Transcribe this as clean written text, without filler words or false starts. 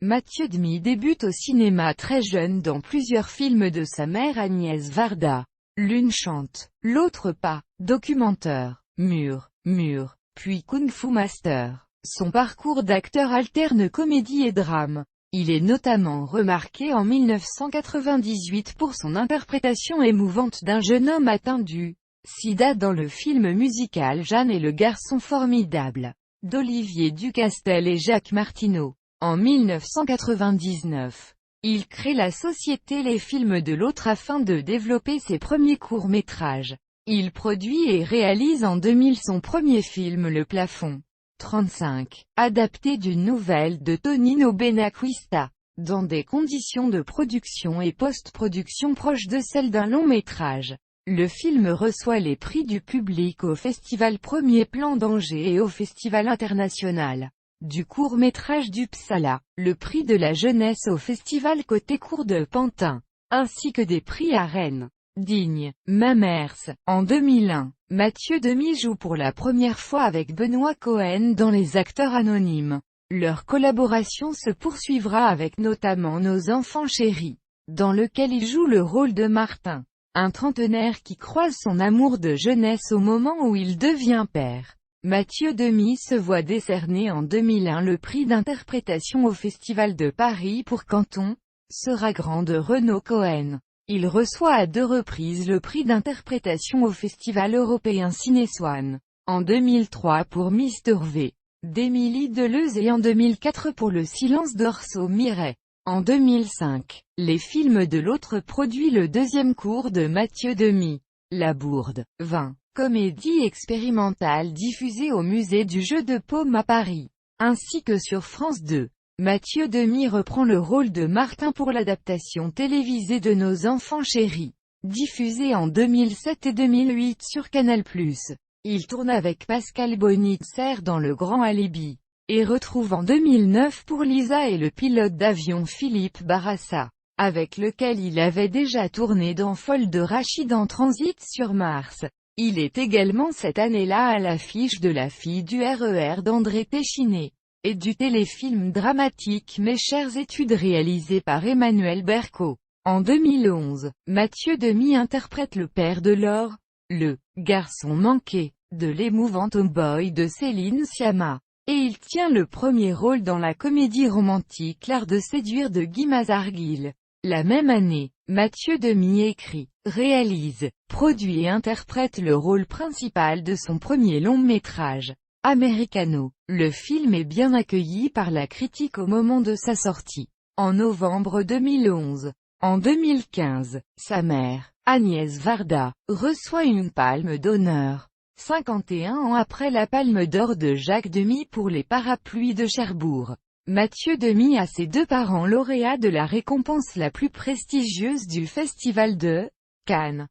Mathieu Demy débute au cinéma très jeune dans plusieurs films de sa mère Agnès Varda. L'une chante, l'autre pas, documentaire, mur, puis Kung Fu Master. Son parcours d'acteur alterne comédie et drame. Il est notamment remarqué en 1998 pour son interprétation émouvante d'un jeune homme atteint du sida dans le film musical Jeanne et le garçon formidable, d'Olivier Ducastel et Jacques Martineau. En 1999, il crée la société Les Films de l'Autre afin de développer ses premiers courts-métrages. Il produit et réalise en 2000 son premier film Le Plafond 35, adapté d'une nouvelle de Tonino Benacquista, dans des conditions de production et post-production proches de celles d'un long-métrage. Le film reçoit les prix du public au Festival Premier Plan d'Angers et au Festival international du court-métrage d'Uppsala, le prix de la jeunesse au Festival Côté Court de Pantin, ainsi que des prix à Rennes. Digne, Mamers. En 2001, Mathieu Demy joue pour la première fois avec Benoît Cohen dans Les Acteurs Anonymes. Leur collaboration se poursuivra avec notamment Nos Enfants Chéris, dans lequel il joue le rôle de Martin, un trentenaire qui croise son amour de jeunesse au moment où il devient père. Mathieu Demy se voit décerner en 2001 le prix d'interprétation au Festival de Paris pour Canton sera grand de Renaud Cohen. Il reçoit à 2 reprises le prix d'interprétation au Festival européen Ciné-Swan, en 2003 pour Mister V, d'Émilie Deleuze et en 2004 pour Le Silence d'Orso Miret. En 2005, Les Films de l'Autre produit le deuxième court de Mathieu Demy, La Bourde, 20. Comédie expérimentale diffusée au Musée du Jeu de Paume à Paris, ainsi que sur France 2. Mathieu Demy reprend le rôle de Martin pour l'adaptation télévisée de Nos Enfants Chéris, diffusée en 2007 et 2008 sur Canal+. Il tourne avec Pascal Bonitzer dans Le Grand Alibi, et retrouve en 2009 pour Lisa et le pilote d'avion Philippe Barassa, avec lequel il avait déjà tourné dans Folle de Rachid en Transit sur Mars. Il est également cette année-là à l'affiche de La fille du RER d'André Téchiné, et du téléfilm dramatique Mes chères études réalisé par Emmanuel Berco. En 2011, Mathieu Demy interprète le père de Laure, le garçon manqué, de l'émouvant Tomboy de Céline Sciamma. Et il tient le premier rôle dans la comédie romantique L'art de séduire de Guy Mazarguil. La même année, Mathieu Demy écrit, réalise, produit et interprète le rôle principal de son premier long-métrage, Americano. Le film est bien accueilli par la critique au moment de sa sortie, en novembre 2011. En 2015, sa mère, Agnès Varda, reçoit une palme d'honneur, 51 ans après la Palme d'Or de Jacques Demy pour les parapluies de Cherbourg. Mathieu Demy a ses 2 parents lauréats de la récompense la plus prestigieuse du Festival de Cannes.